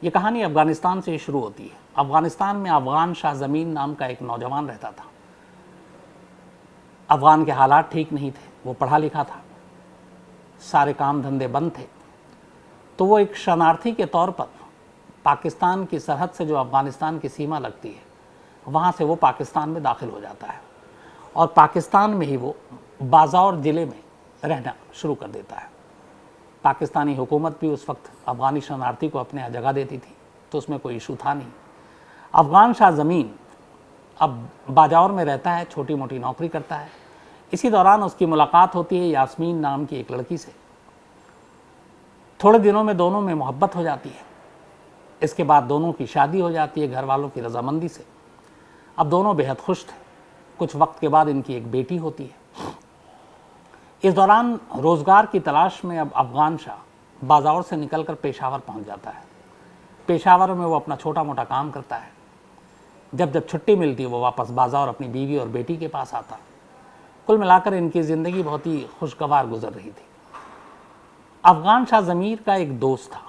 ये कहानी अफ़गानिस्तान से शुरू होती है। अफ़गानिस्तान में अफ़गान शाह ज़मीन नाम का एक नौजवान रहता था। अफ़गान के हालात ठीक नहीं थे, वो पढ़ा लिखा था, सारे काम धंधे बंद थे, तो वो एक शरणार्थी के तौर पर पाकिस्तान की सरहद से जो अफ़गानिस्तान की सीमा लगती है वहाँ से वो पाकिस्तान में दाखिल हो जाता है और पाकिस्तान में ही वो बाज़ौर ज़िले में रहना शुरू कर देता है। पाकिस्तानी हुकूमत भी उस वक्त अफ़गानी शरणार्थी को अपने यहाँ जगह देती थी, तो उसमें कोई इशू था नहीं। अफ़गान शाह ज़मीन अब बाज़ौर में रहता है, छोटी मोटी नौकरी करता है। इसी दौरान उसकी मुलाकात होती है यास्मीन नाम की एक लड़की से। थोड़े दिनों में दोनों में मोहब्बत हो जाती है। इसके बाद दोनों की शादी हो जाती है घर वालों की रजामंदी से। अब दोनों बेहद खुश थे। कुछ वक्त के बाद इनकी एक बेटी होती है। इस दौरान रोज़गार की तलाश में अब अफ़गान शाह बाज़ौर से निकलकर पेशावर पहुंच जाता है। पेशावर में वो अपना छोटा मोटा काम करता है। जब जब छुट्टी मिलती है वो वापस बाज़ौर अपनी बीवी और बेटी के पास आता। कुल मिलाकर इनकी ज़िंदगी बहुत ही खुशगवार गुजर रही थी। अफ़गान शाह ज़मीर का एक दोस्त था,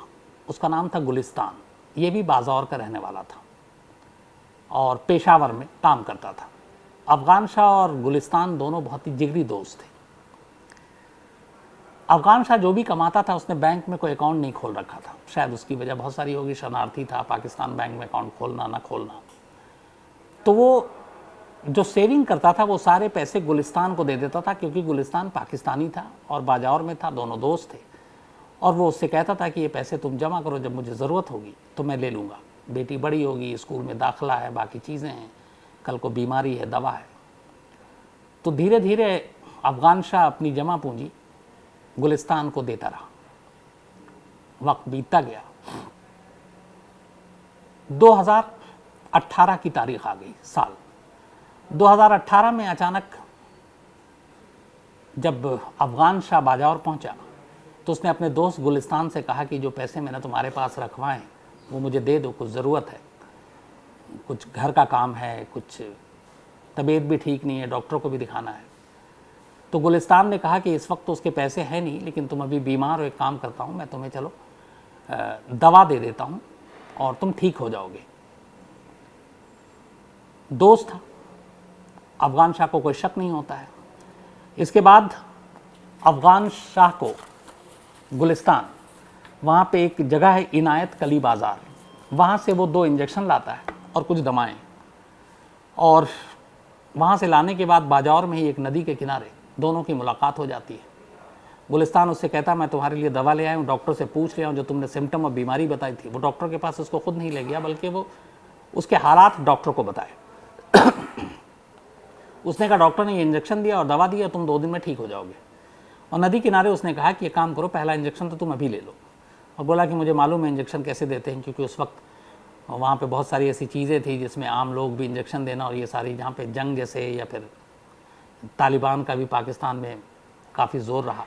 उसका नाम था गुलिस्तान। ये भी बाज़ौर का रहने वाला था और पेशावर में काम करता था। अफ़गान शाह और गुलिस्तान दोनों बहुत ही जिगरी दोस्त थे। अफ़गान शाह जो भी कमाता था उसने बैंक में कोई अकाउंट नहीं खोल रखा था। शायद उसकी वजह बहुत सारी होगी, शरणार्थी था, पाकिस्तान बैंक में अकाउंट खोलना ना खोलना। तो वो जो सेविंग करता था वो सारे पैसे गुलिस्तान को दे देता था, क्योंकि गुलिस्तान पाकिस्तानी था और बाज़ौर में था, दोनों दोस्त थे। और वो उससे कहता था कि ये पैसे तुम जमा करो, जब मुझे ज़रूरत होगी तो मैं ले लूँगा। बेटी बड़ी होगी, स्कूल में दाखिला है, बाकी चीज़ें हैं, कल को बीमारी है, दवा है। तो धीरे धीरे अफ़गान शाह अपनी जमा पूंजी गुलिस्तान को देता रहा। वक्त बीतता गया। 2018 की तारीख आ गई, साल 2018 में अचानक जब अफ़गान शाह बाज़ौर पहुंचा तो उसने अपने दोस्त गुलिस्तान से कहा कि जो पैसे मैंने तुम्हारे पास रखवाए वो मुझे दे दो, कुछ ज़रूरत है, कुछ घर का काम है, कुछ तबीयत भी ठीक नहीं है, डॉक्टर को भी दिखाना है। तो गुलिस्तान ने कहा कि इस वक्त तो उसके पैसे हैं नहीं, लेकिन तुम अभी बीमार हो, एक काम करता हूँ मैं तुम्हें चलो दवा दे देता हूँ और तुम ठीक हो जाओगे। दोस्त था, अफ़गान शाह को कोई शक नहीं होता है। इसके बाद अफ़गान शाह को गुलिस्तान, वहाँ पे एक जगह है इनायत कली बाज़ार, वहाँ से वो 2 इंजेक्शन लाता है और कुछ दवाएं, और वहाँ से लाने के बाद बाज़ौर में ही एक नदी के किनारे दोनों की मुलाकात हो जाती है। गुलिस्तान उससे कहता मैं तुम्हारे लिए दवा ले आया हूँ, डॉक्टर से पूछ लिया हूँ, जो तुमने सिम्टम और बीमारी बताई थी वो डॉक्टर के पास उसको खुद नहीं ले गया, बल्कि वो उसके हालात डॉक्टर को बताए। उसने कहा डॉक्टर ने ये इंजेक्शन दिया और दवा दिया, तुम 2 दिन में ठीक हो जाओगे। और नदी किनारे उसने कहा कि ये काम करो, पहला इंजेक्शन तो तुम अभी ले लो। और बोला कि मुझे मालूम है इंजेक्शन कैसे देते हैं, क्योंकि उस वक्त वहाँ पे बहुत सारी ऐसी चीज़ें थी जिसमें आम लोग भी इंजेक्शन देना और ये सारी, जहाँ पे जंग जैसे या फिर तालिबान का भी पाकिस्तान में काफ़ी ज़ोर रहा।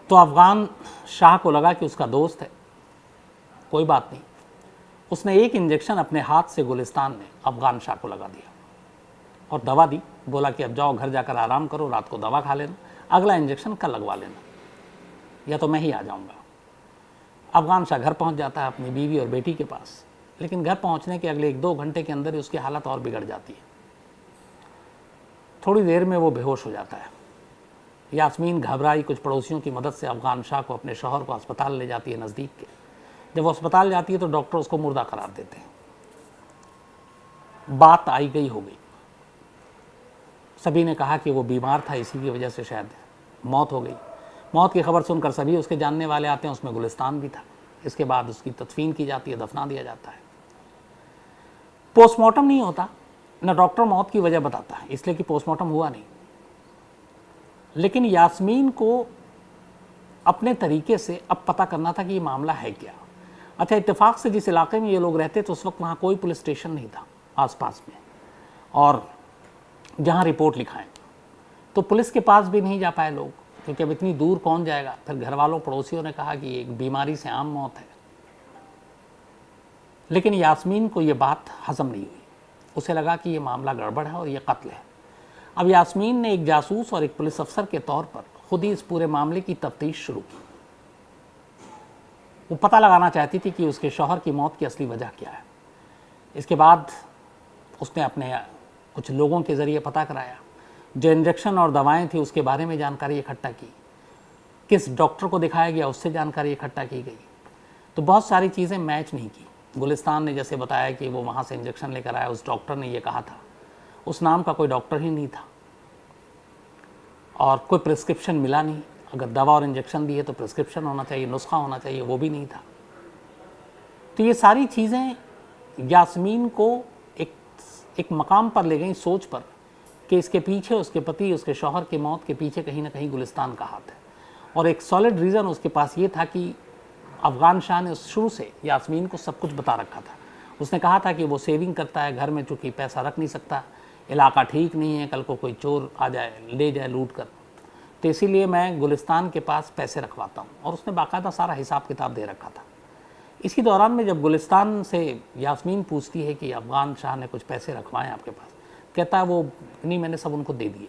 तो अफ़गान शाह को लगा कि उसका दोस्त है, कोई बात नहीं। उसने एक इंजेक्शन अपने हाथ से गुलिस्तान ने अफ़गान शाह को लगा दिया और दवा दी। बोला कि अब जाओ घर जाकर आराम करो, रात को दवा खा लेना, अगला इंजेक्शन कल लगवा लेना, या तो मैं ही आ जाऊंगा। अफ़गान शाह घर पहुंच जाता है अपनी बीवी और बेटी के पास, लेकिन घर पहुंचने के अगले 1-2 घंटे के अंदर ही उसकी हालत और बिगड़ जाती है। थोड़ी देर में वो बेहोश हो जाता है। यास्मीन घबराई, कुछ पड़ोसियों की मदद से अफ़गान शाह को, अपने शौहर को अस्पताल ले जाती है नज़दीक के। जब वो अस्पताल जाती है तो डॉक्टर उसको मुर्दा करार देते हैं। बात आई गई हो गई, सभी ने कहा कि वो बीमार था, इसी की वजह से शायद मौत हो गई। मौत की खबर सुनकर सभी उसके जानने वाले आते हैं, उसमें गुलिस्तान भी था। इसके बाद उसकी तदफीन की जाती है, दफना दिया जाता है। पोस्टमार्टम नहीं होता, न डॉक्टर मौत की वजह बताता है, इसलिए कि पोस्टमार्टम हुआ नहीं। लेकिन यास्मीन को अपने तरीके से अब पता करना था कि ये मामला है क्या। अच्छा, इत्तेफाक से जिस इलाके में ये लोग रहते तो उस वक्त वहाँ कोई पुलिस स्टेशन नहीं था आसपास में, और जहाँ रिपोर्ट लिखाएं तो पुलिस के पास भी नहीं जा पाए लोग, क्योंकि अब इतनी दूर कौन जाएगा। फिर घर वालों पड़ोसियों ने कहा कि एक बीमारी से आम मौत है। लेकिन यास्मीन को ये बात हजम नहीं हुई। उसे लगा कि ये मामला गड़बड़ है और ये कत्ल है। अब यास्मीन ने एक जासूस और एक पुलिस अफसर के तौर पर खुद ही इस पूरे मामले की तफ्तीश शुरू की। वो पता लगाना चाहती थी कि उसके शौहर की मौत की असली वजह क्या है। इसके बाद उसने अपने कुछ लोगों के ज़रिए पता कराया, जो इंजेक्शन और दवाएं थी उसके बारे में जानकारी इकट्ठा की, किस डॉक्टर को दिखाया गया उससे जानकारी इकट्ठा की गई। तो बहुत सारी चीज़ें मैच नहीं की। गुलिस्तान ने जैसे बताया कि वो वहाँ से इंजेक्शन लेकर आया, उस डॉक्टर ने ये कहा था, उस नाम का कोई डॉक्टर ही नहीं था और कोई प्रिस्क्रिप्शन मिला नहीं। अगर दवा और इंजेक्शन दी है तो प्रिस्क्रिप्शन होना चाहिए, नुस्खा होना चाहिए, वो भी नहीं था। तो ये सारी चीज़ें यास्मीन को एक मकाम पर ले गई, सोच पर, कि इसके पीछे उसके पति, उसके शौहर की मौत के पीछे कहीं ना कहीं गुलिस्तान का हाथ है। और एक सॉलिड रीज़न उसके पास ये था कि अफ़गान शाह ने शुरू से यास्मीन को सब कुछ बता रखा था। उसने कहा था कि वो सेविंग करता है, घर में चूँकि पैसा रख नहीं सकता, इलाका ठीक नहीं है, कल को कोई चोर आ जाए ले जाए लूट कर, तो इसीलिए मैं गुलिस्तान के पास पैसे रखवाता हूँ। और उसने बाकायदा सारा हिसाब किताब दे रखा था। इसी दौरान में जब गुलिस्तान से यास्मीन पूछती है कि अफ़गान शाह ने कुछ पैसे रखवाए आपके पास, कहता है वो नहीं, मैंने सब उनको दे दिए।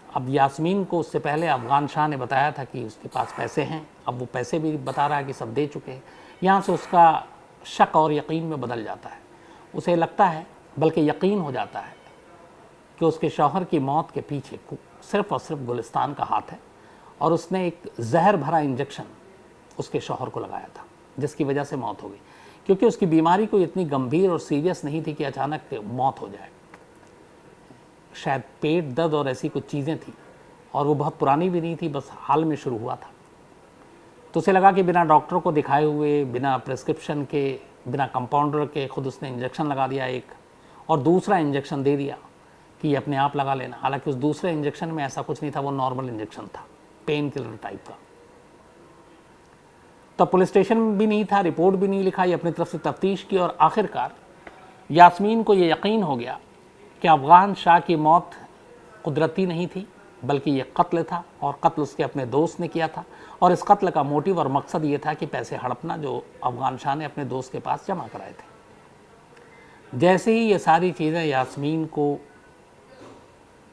अब यास्मीन को उससे पहले अफ़गान शाह ने बताया था कि उसके पास पैसे हैं, अब वो पैसे भी बता रहा है कि सब दे चुके हैं। यहाँ से उसका शक और यकीन में बदल जाता है। उसे लगता है, बल्कि यकीन हो जाता है, कि उसके शौहर की मौत के पीछे सिर्फ़ और सिर्फ गुलिस्तान का हाथ है और उसने एक जहर भरा इंजेक्शन उसके शौहर को लगाया था, जिसकी वजह से मौत हो गई। क्योंकि उसकी बीमारी कोई इतनी गंभीर और सीरियस नहीं थी कि अचानक मौत हो जाए। शायद पेट दर्द और ऐसी कुछ चीज़ें थी, और वो बहुत पुरानी भी नहीं थी, बस हाल में शुरू हुआ था। तो उसे लगा कि बिना डॉक्टर को दिखाए हुए, बिना प्रिस्क्रिप्शन के, बिना कंपाउंडर के खुद उसने इंजेक्शन लगा दिया एक, और दूसरा इंजेक्शन दे दिया कि ये अपने आप लगा लेना। हालांकि उस दूसरे इंजेक्शन में ऐसा कुछ नहीं था, वो नॉर्मल इंजेक्शन था, पेन किलर टाइप का। तब पुलिस स्टेशन भी नहीं था, रिपोर्ट भी नहीं लिखाई, अपनी तरफ से तफ्तीश की, और आखिरकार यास्मीन को ये यकीन हो गया कि अफ़गान शाह की मौत कुदरती नहीं थी, बल्कि ये कत्ल था, और कत्ल उसके अपने दोस्त ने किया था। और इस कत्ल का मोटिव और मकसद ये था कि पैसे हड़पना, जो अफ़गान शाह ने अपने दोस्त के पास जमा कराए थे। जैसे ही ये सारी चीज़ें यास्मीन को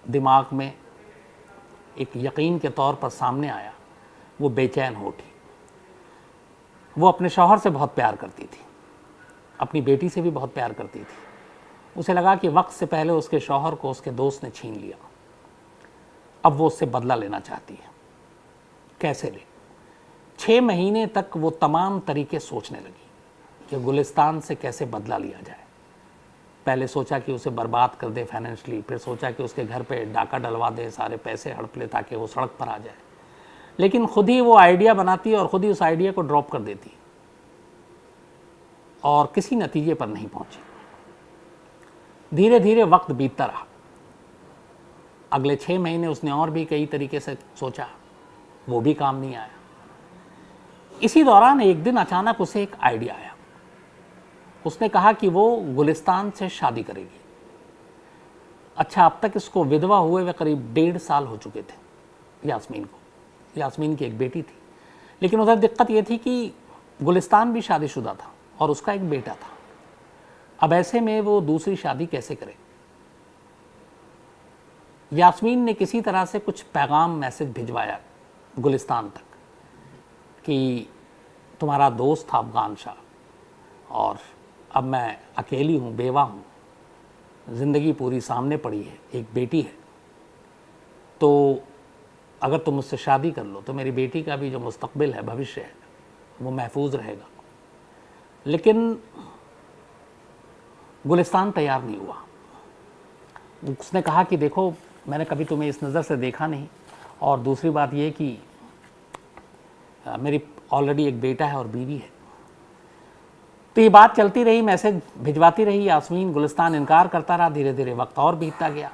दिमाग में एक यकीन के तौर पर सामने आया, वो बेचैन हो उठी। वो अपने शौहर से बहुत प्यार करती थी, अपनी बेटी से भी बहुत प्यार करती थी। उसे लगा कि वक्त से पहले उसके शौहर को उसके दोस्त ने छीन लिया, अब वो उससे बदला लेना चाहती है। कैसे ले? 6 महीने तक वो तमाम तरीके सोचने लगी कि गुलिस्तान से कैसे बदला लिया जाए। पहले सोचा कि उसे बर्बाद कर दे फाइनेंशियली, फिर सोचा कि उसके घर पे डाका डलवा दे, सारे पैसे हड़प ले ताकि वो सड़क पर आ जाए। लेकिन खुद ही वो आइडिया बनाती और खुद ही उस आइडिया को ड्रॉप कर देती, और किसी नतीजे पर नहीं पहुंची। धीरे धीरे वक्त बीतता रहा। अगले 6 महीने उसने और भी कई तरीके से सोचा, वो भी काम नहीं आया। इसी दौरान एक दिन अचानक उसे एक आइडिया आया। उसने कहा कि वो गुलिस्तान से शादी करेगी। अच्छा, अब तक इसको विधवा हुए वे करीब 1.5 साल हो चुके थे यास्मीन को। यास्मीन की एक बेटी थी, लेकिन उधर दिक्कत ये थी कि गुलिस्तान भी शादीशुदा था और उसका एक बेटा था। अब ऐसे में वो दूसरी शादी कैसे करे? यास्मीन ने किसी तरह से कुछ पैगाम, मैसेज भिजवाया गुलिस्तान तक कि तुम्हारा दोस्त था अफ़गान शाह, और अब मैं अकेली हूँ, बेवा हूँ, ज़िंदगी पूरी सामने पड़ी है, एक बेटी है, तो अगर तुम मुझसे शादी कर लो तो मेरी बेटी का भी जो मुस्तकबिल है, भविष्य है, वो महफूज रहेगा। लेकिन गुलिस्तान तैयार नहीं हुआ। उसने कहा कि देखो, मैंने कभी तुम्हें इस नज़र से देखा नहीं, और दूसरी बात यह कि मेरी ऑलरेडी एक बेटा है और बीवी है। तो ये बात चलती रही, मैसेज भिजवाती रही यास्मीन, गुलिस्तान इनकार करता रहा। धीरे धीरे वक्त और बीतता गया।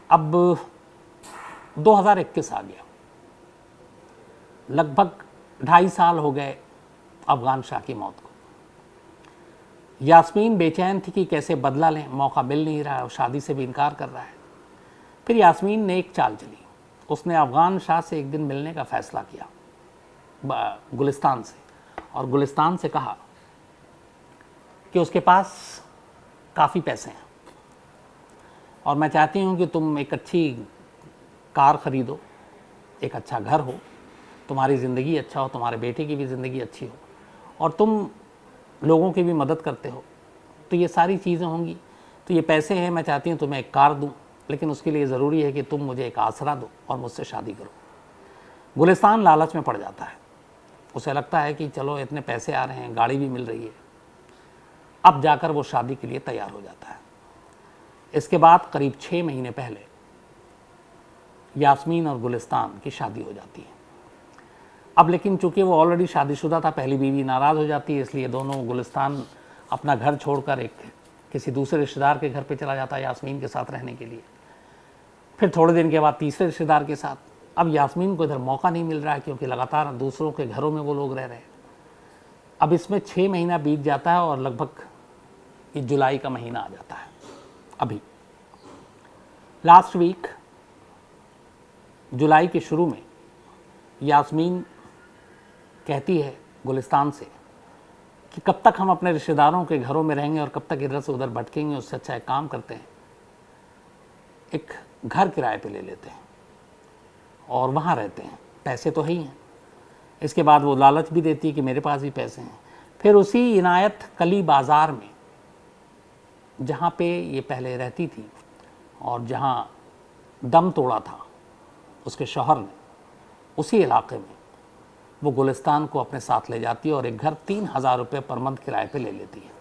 अब 2021 आ गया, लगभग 2.5 साल हो गए अफ़गान शाह की मौत को। यास्मीन बेचैन थी कि कैसे बदला लें, मौका मिल नहीं रहा है, और शादी से भी इनकार कर रहा है। फिर यास्मीन ने एक चाल चली। उसने अफ़गान शाह से एक दिन मिलने का फ़ैसला किया गुलिस्तान से, और गुलिस्तान से कहा कि उसके पास काफ़ी पैसे हैं और मैं चाहती हूँ कि तुम एक अच्छी कार ख़रीदो, एक अच्छा घर हो, तुम्हारी ज़िंदगी अच्छा हो, तुम्हारे बेटे की भी ज़िंदगी अच्छी हो और तुम लोगों की भी मदद करते हो, तो ये सारी चीज़ें होंगी। तो ये पैसे हैं, मैं चाहती हूँ तुम्हें एक कार दूँ, लेकिन उसके लिए ज़रूरी है कि तुम मुझे एक आसरा दो और मुझसे शादी करो। गुलिस्तान लालच में पड़ जाता है, उसे लगता है कि चलो इतने पैसे आ रहे हैं, गाड़ी भी मिल रही है, अब जाकर वो शादी के लिए तैयार हो जाता है। इसके बाद करीब 6 महीने पहले यास्मीन और गुलिस्तान की शादी हो जाती है। अब लेकिन चूंकि वो ऑलरेडी शादीशुदा था, पहली बीवी नाराज़ हो जाती है, इसलिए दोनों, गुलिस्तान अपना घर छोड़कर एक किसी दूसरे रिश्तेदार के घर पे चला जाता है यास्मीन के साथ रहने के लिए। फिर थोड़े दिन के बाद तीसरे रिश्तेदार के साथ। अब यास्मीन को इधर मौका नहीं मिल रहा है क्योंकि लगातार दूसरों के घरों में वो लोग रह रहे हैं। अब इसमें 6 महीना बीत जाता है और लगभग ये जुलाई का महीना आ जाता है। अभी लास्ट वीक जुलाई के शुरू में यास्मीन कहती है गुलिस्तान से कि कब तक हम अपने रिश्तेदारों के घरों में रहेंगे और कब तक इधर से उधर भटकेंगे, उससे अच्छा एक काम करते हैं, एक घर किराए पे ले लेते हैं और वहाँ रहते हैं, पैसे तो है ही हैं। इसके बाद वो लालच भी देती है कि मेरे पास भी पैसे हैं। फिर उसी इनायत कली बाज़ार में जहाँ पे ये पहले रहती थी और जहाँ दम तोड़ा था उसके शौहर ने, उसी इलाके में वो गुलिस्तान को अपने साथ ले जाती है और एक घर 3000 रुपये पर मंथ किराए पे ले लेती है।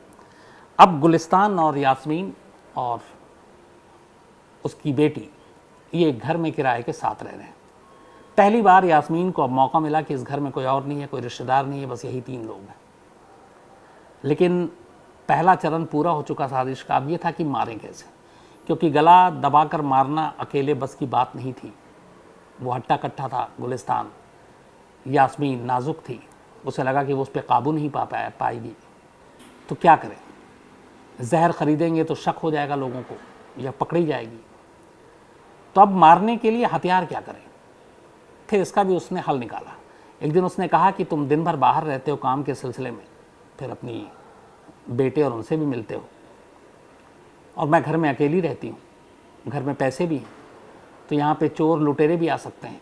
अब गुलिस्तान और यास्मीन और उसकी बेटी ये एक घर में किराए के साथ रह रहे हैं। पहली बार यास्मीन को अब मौका मिला कि इस घर में कोई और नहीं है, कोई रिश्तेदार नहीं है, बस यही 3 लोग हैं। लेकिन पहला चरण पूरा हो चुका साजिश का। अब ये था कि मारें कैसे, क्योंकि गला दबाकर मारना अकेले बस की बात नहीं थी। वो हट्टा कट्टा था गुलिस्तान, यास्मीन नाजुक थी, उसे लगा कि वो उस पर काबू नहीं पाएगी, तो क्या करें? जहर ख़रीदेंगे तो शक हो जाएगा लोगों को या पकड़ी जाएगी, तो अब मारने के लिए हथियार क्या करें? फिर इसका भी उसने हल निकाला। एक दिन उसने कहा कि तुम दिन भर बाहर रहते हो काम के सिलसिले में, फिर अपनी बेटे और उनसे भी मिलते हो, और मैं घर में अकेली रहती हूँ, घर में पैसे भी हैं, तो यहाँ पे चोर लुटेरे भी आ सकते हैं,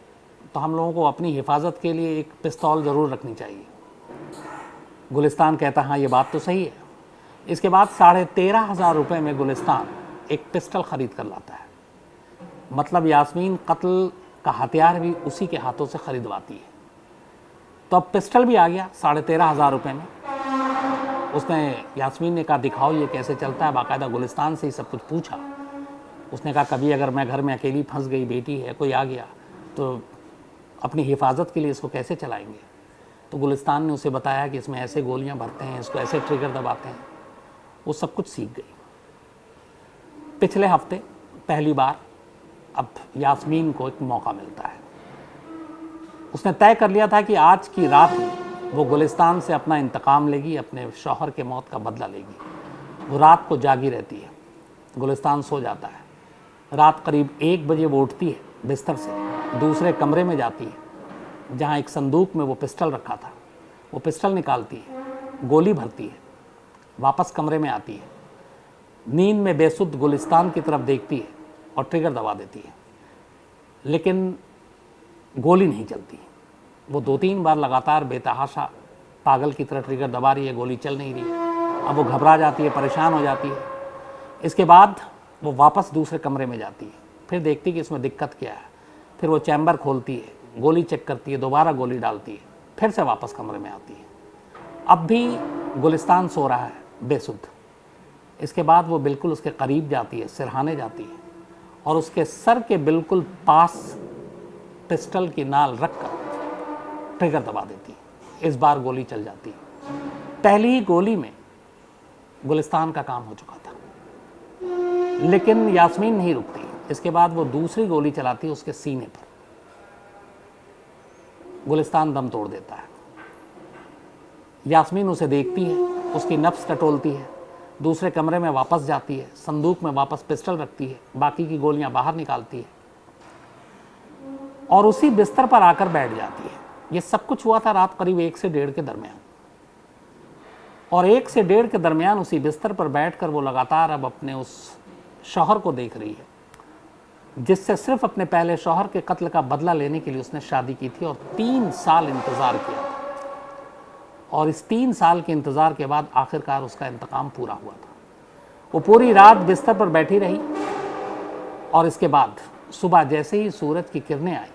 तो हम लोगों को अपनी हिफाजत के लिए एक पिस्तौल ज़रूर रखनी चाहिए। गुलिस्तान कहता हाँ ये बात तो सही है। इसके बाद 13,500 रुपये में गुलिस्तान एक पिस्टल ख़रीद कर लाता है। मतलब यास्मीन कत्ल का हथियार भी उसी के हाथों से ख़रीदवाती है। तो अब पिस्टल भी आ गया 13,500 रुपये में। उसने, यास्मीन ने कहा दिखाओ ये कैसे चलता है। बाकायदा गुलिस्तान से ही सब कुछ पूछा। उसने कहा कभी अगर मैं घर में अकेली फंस गई, बेटी है, कोई आ गया, तो अपनी हिफाजत के लिए इसको कैसे चलाएंगे? तो गुलिस्तान ने उसे बताया कि इसमें ऐसे गोलियां भरते हैं, इसको ऐसे ट्रिगर दबाते हैं। वो सब कुछ सीख गई। पिछले हफ्ते पहली बार अब यास्मीन को एक मौका मिलता है। उसने तय कर लिया था कि आज की रात ही वो गुलिस्तान से अपना इंतकाम लेगी, अपने शौहर के मौत का बदला लेगी। वो रात को जागी रहती है, गुलिस्तान सो जाता है। रात करीब 1 बजे वो उठती है बिस्तर से, दूसरे कमरे में जाती है जहाँ एक संदूक में वो पिस्टल रखा था। वो पिस्टल निकालती है, गोली भरती है, वापस कमरे में आती है, नींद में बेसुध गुलिस्तान की तरफ देखती है और ट्रिगर दबा देती है, लेकिन गोली नहीं चलती। वो 2-3 बार लगातार बेतहाशा पागल की तरह ट्रिगर दबा रही है, गोली चल नहीं रही है। अब वो घबरा जाती है, परेशान हो जाती है। इसके बाद वो वापस दूसरे कमरे में जाती है, फिर देखती है कि इसमें दिक्कत क्या है। फिर वो चैम्बर खोलती है, गोली चेक करती है, दोबारा गोली डालती है, फिर से वापस कमरे में आती है। अब भी गुलिस्तान सो रहा है बेसुध। इसके बाद वो बिल्कुल उसके करीब जाती है, सिरहाने जाती है और उसके सर के बिल्कुल पास पिस्टल की नाल रखकर ट्रिगर दबा देती है। इस बार गोली चल जाती है। पहली ही गोली में गुलिस्तान का काम हो चुका था, लेकिन यास्मीन नहीं रुकती। इसके बाद वो दूसरी गोली चलाती है उसके सीने पर। गुलिस्तान दम तोड़ देता है। यास्मीन उसे देखती है, उसकी नफ्स टटोलती है, दूसरे कमरे में वापस जाती है, संदूक में वापस पिस्टल रखती है, बाकी की गोलियां बाहर निकालती है और उसी बिस्तर पर आकर बैठ जाती है। ये सब कुछ हुआ था रात करीब 1 से 1:30 के दरमियान, और 1 से 1:30 के दरमियान उसी बिस्तर पर बैठकर वो लगातार अब अपने उस शौहर को देख रही है जिससे सिर्फ अपने पहले शौहर के कत्ल का बदला लेने के लिए उसने शादी की थी और 3 साल इंतज़ार किया था। और इस 3 साल के इंतज़ार के बाद आखिरकार उसका इंतकाम पूरा हुआ था। वो पूरी रात बिस्तर पर बैठी रही और इसके बाद सुबह जैसे ही सूरज की किरणें आई,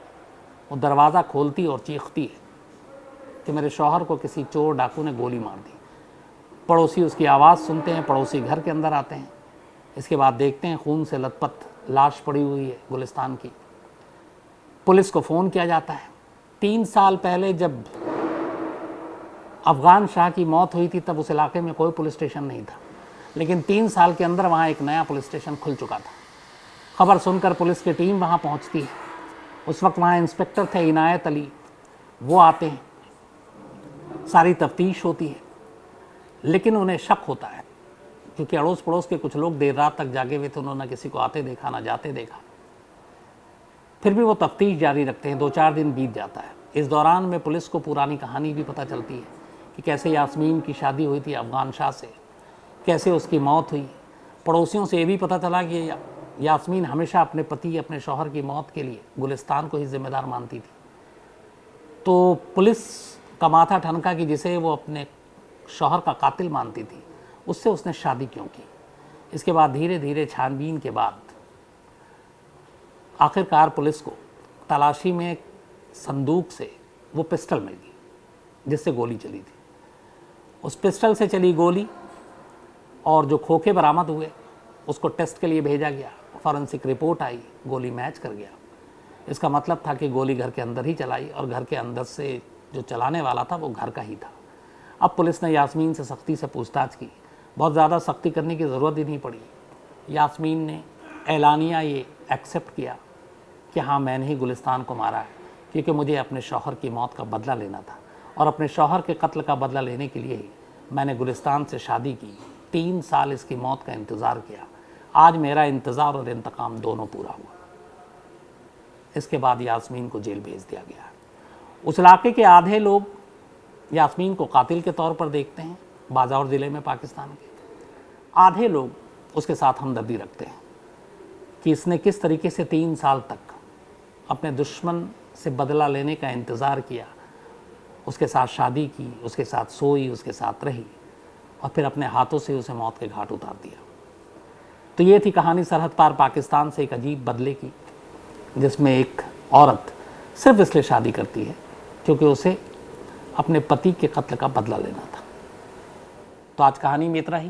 वो दरवाज़ा खोलती और चीखती है कि मेरे शौहर को किसी चोर डाकू ने गोली मार दी। पड़ोसी उसकी आवाज़ सुनते हैं, पड़ोसी घर के अंदर आते हैं। इसके बाद देखते हैं खून से लथपथ लाश पड़ी हुई है गुलिस्तान की। पुलिस को फ़ोन किया जाता है। 3 साल पहले जब अफ़गान शाह की मौत हुई थी तब उस इलाके में कोई पुलिस स्टेशन नहीं था, लेकिन 3 साल के अंदर वहाँ एक नया पुलिस स्टेशन खुल चुका था। खबर सुनकर पुलिस की टीम वहाँ पहुँचती है। उस वक्त वहाँ इंस्पेक्टर थे इनायत अली, वो आते हैं, सारी तफ्तीश होती है, लेकिन उन्हें शक होता है क्योंकि अड़ोस पड़ोस के कुछ लोग देर रात तक जागे हुए थे, उन्होंने किसी को आते देखा ना जाते देखा। फिर भी वो तफ्तीश जारी रखते हैं। 2-4 दिन बीत जाता है। इस दौरान में पुलिस को पुरानी कहानी भी पता चलती है कि कैसे यास्मीन की शादी हुई थी अफ़गान शाह से, कैसे उसकी मौत हुई। पड़ोसियों से ये भी पता चला कि यास्मीन हमेशा अपने पति, अपने शौहर की मौत के लिए गुलिस्तान को ही जिम्मेदार मानती थी। तो पुलिस का माथा ठनका कि जिसे वो अपने शौहर का कातिल मानती थी, उससे उसने शादी क्यों की। इसके बाद धीरे धीरे छानबीन के बाद आखिरकार पुलिस को तलाशी में एक संदूक से वो पिस्टल मिली जिससे गोली चली थी। उस पिस्टल से चली गोली और जो खोखे बरामद हुए उसको टेस्ट के लिए भेजा गया। फॉरेंसिक रिपोर्ट आई, गोली मैच कर गया। इसका मतलब था कि गोली घर के अंदर ही चलाई और घर के अंदर से जो चलाने वाला था वो घर का ही था। अब पुलिस ने यास्मीन से सख्ती से पूछताछ की। बहुत ज़्यादा सख्ती करने की ज़रूरत ही नहीं पड़ी। यास्मीन ने एलानिया ये एक्सेप्ट किया कि हाँ, मैंने ही गुलिस्तान को मारा है क्योंकि मुझे अपने शौहर की मौत का बदला लेना था और अपने शौहर के कत्ल का बदला लेने के लिए ही मैंने गुलिस्तान से शादी की। 3 साल इसकी मौत का इंतज़ार किया। आज मेरा इंतज़ार और इंतकाम दोनों पूरा हुआ। इसके बाद यास्मीन को जेल भेज दिया गया। उस इलाके के आधे लोग यास्मीन को कातिल के तौर पर देखते हैं, बाजावर ज़िले में पाकिस्तान के। आधे लोग उसके साथ हमदर्दी रखते हैं कि इसने किस तरीके से 3 साल तक अपने दुश्मन से बदला लेने का इंतज़ार किया, उसके साथ शादी की, उसके साथ सोई, उसके साथ रही और फिर अपने हाथों से उसे मौत के घाट उतार दिया। तो ये थी कहानी सरहद पार पाकिस्तान से एक अजीब बदले की, जिसमें एक औरत सिर्फ इसलिए शादी करती है क्योंकि उसे अपने पति के कत्ल का बदला लेना था। तो आज कहानी में इतना ही।